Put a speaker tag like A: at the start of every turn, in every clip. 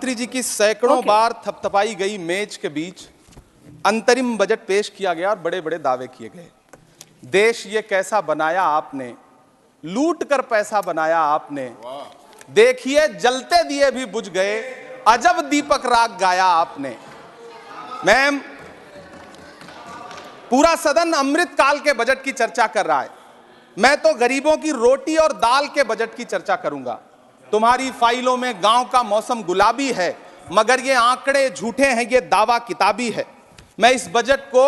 A: प्रधानमंत्री जी की सैकड़ों बार थपथपाई गई मेज के बीच अंतरिम बजट पेश किया गया और बड़े बड़े दावे किए गए। देश ये कैसा बनाया आपने, लूट कर पैसा बनाया आपने, देखिए जलते दिए भी बुझ गए, अजब दीपक राग गाया आपने। मैम, पूरा सदन अमृत काल के बजट की चर्चा कर रहा है, मैं तो गरीबों की रोटी और दाल के बजट की चर्चा करूंगा। तुम्हारी फाइलों में गांव का मौसम गुलाबी है, मगर ये आंकड़े झूठे हैं, ये दावा किताबी है। मैं इस बजट को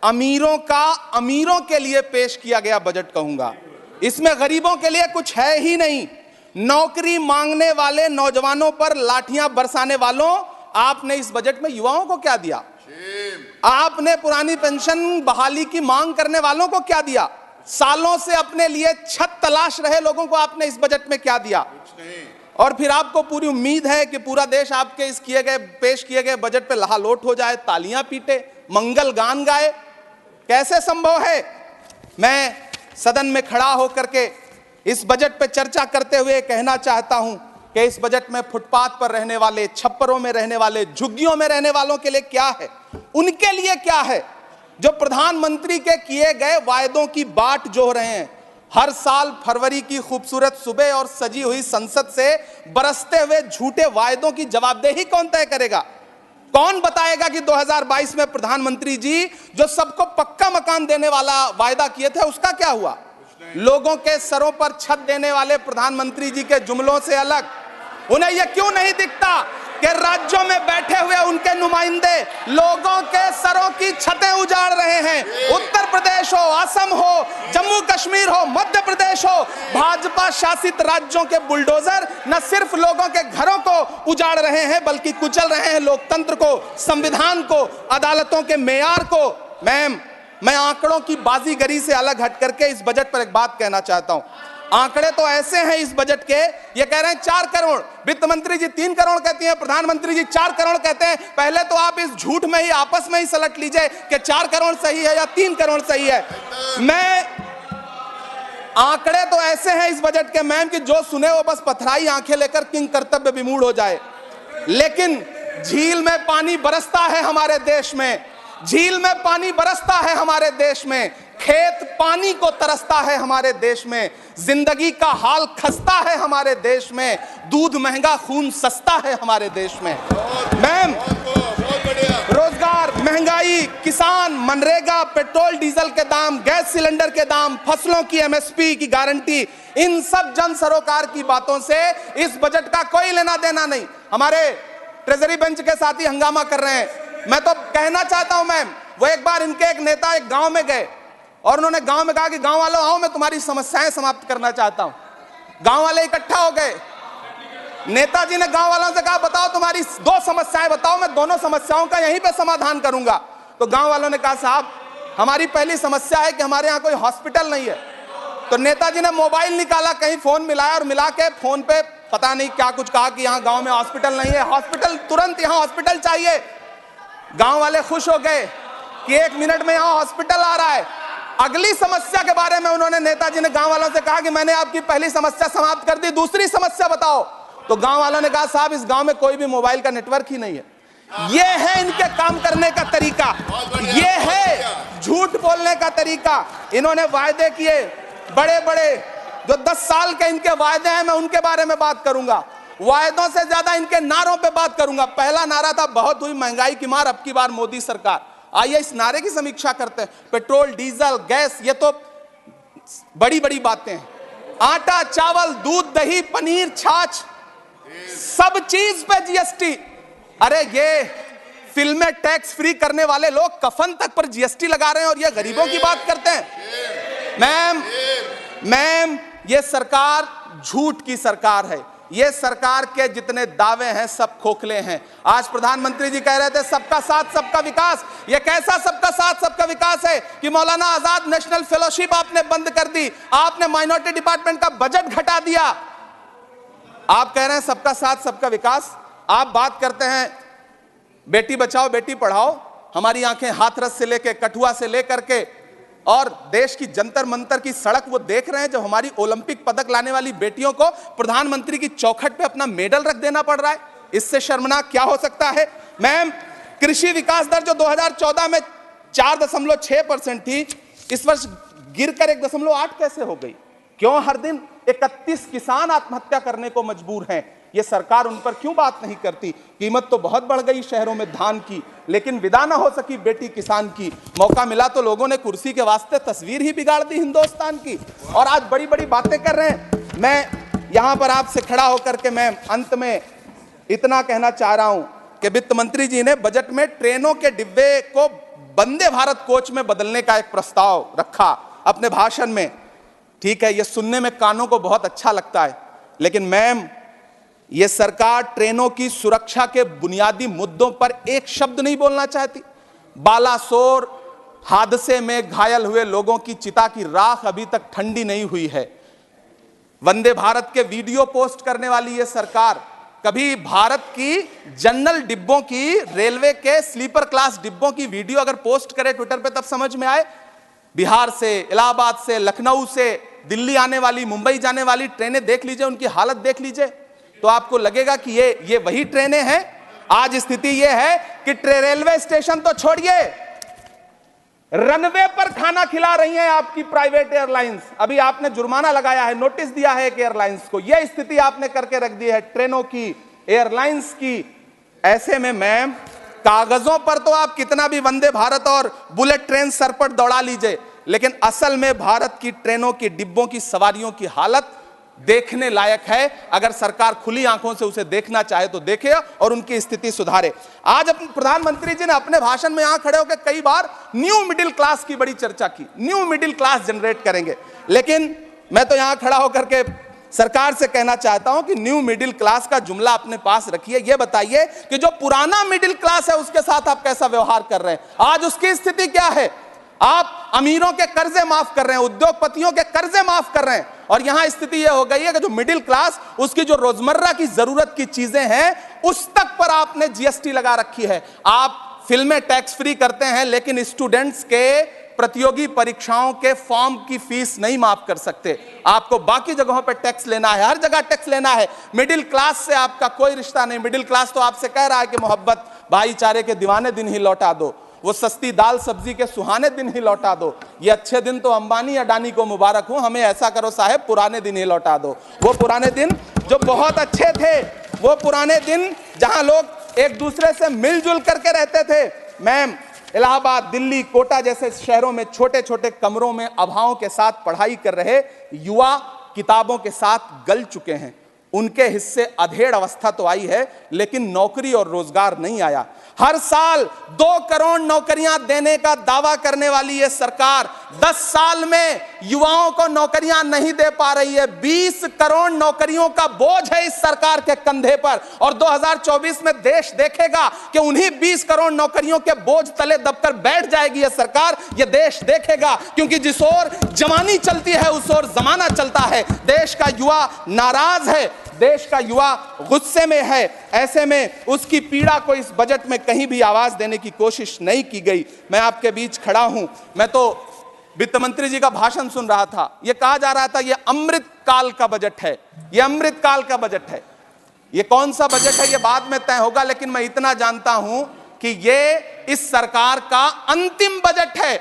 A: अमीरों के लिए पेश किया गया बजट कहूंगा। इसमें गरीबों के लिए कुछ है ही नहीं। नौकरी मांगने वाले नौजवानों पर लाठियां बरसाने वालों, आपने इस बजट में युवाओं को क्या दिया? आपने पुरानी पेंशन बहाली की मांग करने वालों को क्या दिया? सालों से अपने लिए छत तलाश रहे लोगों को आपने इस बजट में क्या दिया? और फिर आपको पूरी उम्मीद है कि पूरा देश आपके इस पेश किए गए बजट पे लहालोट हो जाए, तालियां पीटे, मंगल गान गाए। कैसे संभव है? मैं सदन में खड़ा होकर के इस बजट पे चर्चा करते हुए कहना चाहता हूं कि इस बजट में फुटपाथ पर रहने वाले, छप्परों में रहने वाले, झुग्गियों में रहने वालों के लिए क्या है, उनके लिए क्या है, जो प्रधानमंत्री के किए गए वायदों की बाट जोह रहे हैं। हर साल फरवरी की खूबसूरत सुबह और सजी हुई संसद से बरसते हुए झूठे वायदों की जवाबदेही कौन तय करेगा? कौन बताएगा कि 2022 में प्रधानमंत्री जी जो सबको पक्का मकान देने वाला वायदा किए थे उसका क्या हुआ? लोगों के सरों पर छत देने वाले प्रधानमंत्री जी के जुमलों से अलग उन्हें यह क्यों नहीं दिखता कि राज्यों में बैठे हुए उनके नुमाइंदे लोगों के सरों की छतें उजाड़ रहे हैं? उत्तर प्रदेश हो, असम हो, जम्मू कश्मीर हो, मध्य प्रदेश हो, भाजपा शासित राज्यों के बुलडोजर न सिर्फ लोगों के घरों को उजाड़ रहे हैं बल्कि कुचल रहे हैं लोकतंत्र को, संविधान को, अदालतों के मेयार को। मैम, मैं आंकड़ों की बाजीगरी से अलग हट करके इस बजट पर एक बात कहना चाहता हूं। आंकड़े तो ऐसे हैं इस बजट के, ये कह रहे हैं 4 करोड़, वित्त मंत्री जी 3 करोड़ कहती हैं, प्रधानमंत्री जी 4 करोड़ कहते हैं। पहले तो आप इस झूठ में ही आपस में ही सलट लीजिए कि 4 करोड़ सही है या 3 करोड़ सही है। मैं आंकड़े तो ऐसे हैं इस बजट के मैम कि जो सुने वो बस पथराई आंखें लेकर किंग कर्तव्य विमूढ़ हो जाए। लेकिन झील में पानी बरसता है हमारे देश में, झील में पानी बरसता है हमारे देश में, खेत पानी को तरसता है हमारे देश में, जिंदगी का हाल खस्ता है हमारे देश में, दूध महंगा खून सस्ता है हमारे देश में। मैम, रोजगार, महंगाई, किसान, मनरेगा, पेट्रोल डीजल के दाम, गैस सिलेंडर के दाम, फसलों की एमएसपी की गारंटी, इन सब जन सरोकार की बातों से इस बजट का कोई लेना देना नहीं। हमारे ट्रेजरी बेंच के साथी हंगामा कर रहे हैं। मैं तो कहना चाहता हूं मैम, वो एक बार इनके एक नेता एक गांव में गए और उन्होंने गांव में कहा कि गांव वालों आओ, मैं तुम्हारी समस्याएं समाप्त करना चाहता हूं। गांव वाले इकट्ठा हो गए। नेताजी ने गांव वालों से कहा बताओ तुम्हारी 2 समस्याएं बताओ, मैं दोनों समस्याओं का यहीं पे समाधान करूंगा। तो गांव वालों ने कहा साहब हमारी पहली समस्या है कि हमारे यहाँ कोई हॉस्पिटल नहीं है। तो नेताजी ने मोबाइल निकाला, कहीं फोन मिलाया और मिला के फोन पे पता नहीं क्या कुछ कहा कि यहाँ गाँव में हॉस्पिटल नहीं है, हॉस्पिटल तुरंत यहाँ हॉस्पिटल चाहिए। गांव वाले खुश हो गए कि 1 मिनट में यहां हॉस्पिटल आ रहा है। अगली समस्या के बारे में उन्होंने, नेताजी ने गांव वालों से कहा कि मैंने आपकी पहली समस्या समाप्त कर दी, दूसरी समस्या बताओ। तो गांव वालों ने कहा साहब इस गांव में कोई भी मोबाइल का नेटवर्क ही नहीं है। ये है इनके काम करने का तरीका, ये है झूठ बोलने का तरीका। इन्होंने वायदे किए बड़े बड़े, जो 10 साल के इनके वायदे हैं, मैं उनके बारे में बात करूंगा। वायदों से ज्यादा इनके नारों पे बात करूंगा। पहला नारा था बहुत हुई महंगाई की मार, अब की बार मोदी सरकार। आइए इस नारे की समीक्षा करते हैं। पेट्रोल, डीजल, गैस, ये तो बड़ी बड़ी बातें हैं। आटा, चावल, दूध, दही, पनीर, छाछ, सब चीज पे जीएसटी। अरे ये फिल्में टैक्स फ्री करने वाले लोग कफन तक पर जीएसटी लगा रहे हैं और ये गरीबों की बात करते हैं। मैम, ये सरकार झूठ की सरकार है। ये सरकार के जितने दावे हैं सब खोखले हैं। आज प्रधानमंत्री जी कह रहे थे सबका साथ सबका विकास। ये कैसा सबका साथ सबका विकास है कि मौलाना आजाद नेशनल फेलोशिप आपने बंद कर दी, आपने माइनॉरिटी डिपार्टमेंट का बजट घटा दिया। आप कह रहे हैं सबका साथ सबका विकास। आप बात करते हैं बेटी बचाओ बेटी पढ़ाओ, हमारी आंखें हाथरस से लेकर कठुआ से लेकर के और देश की जंतर मंतर की सड़क वो देख रहे हैं जब हमारी ओलंपिक पदक लाने वाली बेटियों को प्रधानमंत्री की चौखट पे अपना मेडल रख देना पड़ रहा है। इससे शर्मनाक क्या हो सकता है? मैम, कृषि विकास दर जो 2014 में 4.6% थी, इस वर्ष गिरकर 1.8 कैसे हो गई? क्यों हर दिन 31 किसान आत्महत्या करने को मजबूर हैं? ये सरकार उन पर क्यों बात नहीं करती? कीमत तो बहुत बढ़ गई शहरों में धान की, लेकिन विदा ना हो सकी बेटी किसान की। मौका मिला तो लोगों ने कुर्सी के वास्ते तस्वीर ही बिगाड़ दी हिंदुस्तान की, और आज बड़ी बड़ी बातें कर रहे हैं। मैं यहां पर आपसे खड़ा होकर के मैं अंत में इतना कहना चाह रहा हूं कि वित्त मंत्री जी ने बजट में ट्रेनों के डिब्बे को वंदे भारत कोच में बदलने का एक प्रस्ताव रखा अपने भाषण में। ठीक है, यह सुनने में कानों को बहुत अच्छा लगता है, लेकिन मैम, यह सरकार ट्रेनों की सुरक्षा के बुनियादी मुद्दों पर एक शब्द नहीं बोलना चाहती। बालासोर हादसे में घायल हुए लोगों की चिता की राख अभी तक ठंडी नहीं हुई है। वंदे भारत के वीडियो पोस्ट करने वाली यह सरकार कभी भारत की जनरल डिब्बों की, रेलवे के स्लीपर क्लास डिब्बों की वीडियो अगर पोस्ट करे ट्विटर पे, तब समझ में आए। बिहार से, इलाहाबाद से, लखनऊ से दिल्ली आने वाली, मुंबई जाने वाली ट्रेनें देख लीजिए, उनकी हालत देख लीजिए, तो आपको लगेगा कि ये वही ट्रेनें हैं। आज स्थिति यह है कि रेलवे स्टेशन तो छोड़िए, रनवे पर खाना खिला रही हैं आपकी प्राइवेट एयरलाइंस। अभी आपने जुर्माना लगाया है, नोटिस दिया है एक एयरलाइंस को। यह स्थिति आपने करके रख दी है ट्रेनों की, एयरलाइंस की। ऐसे में मैम, कागजों पर तो आप कितना भी वंदे भारत और बुलेट ट्रेन सर पर दौड़ा लीजिए, लेकिन असल में भारत की ट्रेनों की डिब्बों की सवारियों की हालत देखने लायक है। अगर सरकार खुली आंखों से उसे देखना चाहे तो देखे और उनकी स्थिति सुधारे। आज अपने प्रधानमंत्री जी ने अपने भाषण में यहां खड़े होकर कई बार न्यू मिडिल क्लास की बड़ी चर्चा की, न्यू मिडिल क्लास जनरेट करेंगे। लेकिन मैं तो यहां खड़ा होकर के सरकार से कहना चाहता हूं कि न्यू मिडिल क्लास का जुमला अपने पास रखिए। यह बताइए कि जो पुराना मिडिल क्लास है उसके साथ आप कैसा व्यवहार कर रहे हैं। आज उसकी स्थिति क्या है? आप अमीरों के कर्जे माफ कर रहे हैं, उद्योगपतियों के कर्जे माफ कर रहे हैं, और यहां स्थिति यह हो गई है कि जो मिडिल क्लास, उसकी जो रोजमर्रा की जरूरत की चीजें हैं उस तक पर आपने जीएसटी लगा रखी है। आप फिल्में टैक्स फ्री करते हैं, लेकिन स्टूडेंट्स के प्रतियोगी परीक्षाओं के फॉर्म की फीस नहीं माफ कर सकते। आपको बाकी जगहों पर टैक्स लेना है, हर जगह टैक्स लेना है। मिडिल क्लास से आपका कोई रिश्ता नहीं। मिडिल क्लास तो आपसे कह रहा है कि मोहब्बत, भाईचारे के दीवाने दिन ही लौटा दो, वो सस्ती दाल सब्जी के सुहाने दिन ही लौटा दो। ये अच्छे दिन तो अंबानी अडानी को मुबारक हो, हमें ऐसा करो साहब, पुराने दिन ही लौटा दो। वो पुराने दिन जो बहुत अच्छे थे, वो पुराने दिन जहां लोग एक दूसरे से मिलजुल करके रहते थे। मैम, इलाहाबाद, दिल्ली, कोटा जैसे शहरों में छोटे छोटे कमरों में अभावों के साथ पढ़ाई कर रहे युवा किताबों के साथ गल चुके हैं। उनके हिस्से अधेड़ अवस्था तो आई है, लेकिन नौकरी और रोजगार नहीं आया। हर साल 2 करोड़ नौकरियां देने का दावा करने वाली यह सरकार 10 साल में युवाओं को नौकरियां नहीं दे पा रही है। 20 करोड़ नौकरियों का बोझ है इस सरकार के कंधे पर, और 2024 में देश देखेगा कि उन्हीं 20 करोड़ नौकरियों के बोझ तले दबकर बैठ जाएगी यह सरकार। यह देश देखेगा, क्योंकि जिस ओर जवानी चलती है उस ओर जमाना चलता है। देश का युवा नाराज है, देश का युवा गुस्से में है। ऐसे में उसकी पीड़ा को इस बजट में कहीं भी आवाज देने की कोशिश नहीं की गई। मैं आपके बीच खड़ा हूं, मैं तो वित्त मंत्री जी का भाषण सुन रहा था। यह कहा जा रहा था यह अमृत काल का बजट है, यह अमृत काल का बजट है। यह कौन सा बजट है यह बाद में तय होगा, लेकिन मैं इतना जानता हूं कि यह इस सरकार का अंतिम बजट है,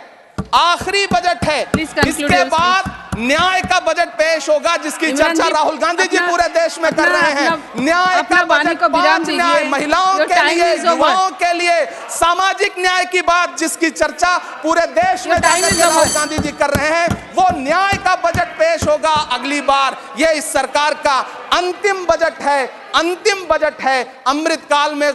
A: आखिरी बजट है। इसके बाद न्याय का बजट पेश होगा, जिसकी चर्चा राहुल गांधी जी पूरे देश में कर रहे हैं। न्याय का बजट, 5 न्याय, महिलाओं के लिए, युवाओं के लिए, सामाजिक न्याय की बात जिसकी चर्चा पूरे देश में राहुल गांधी जी कर रहे हैं, वो न्याय का बजट पेश होगा अगली बार। यह इस सरकार का अंतिम बजट है, अंतिम बजट है। अमृतकाल में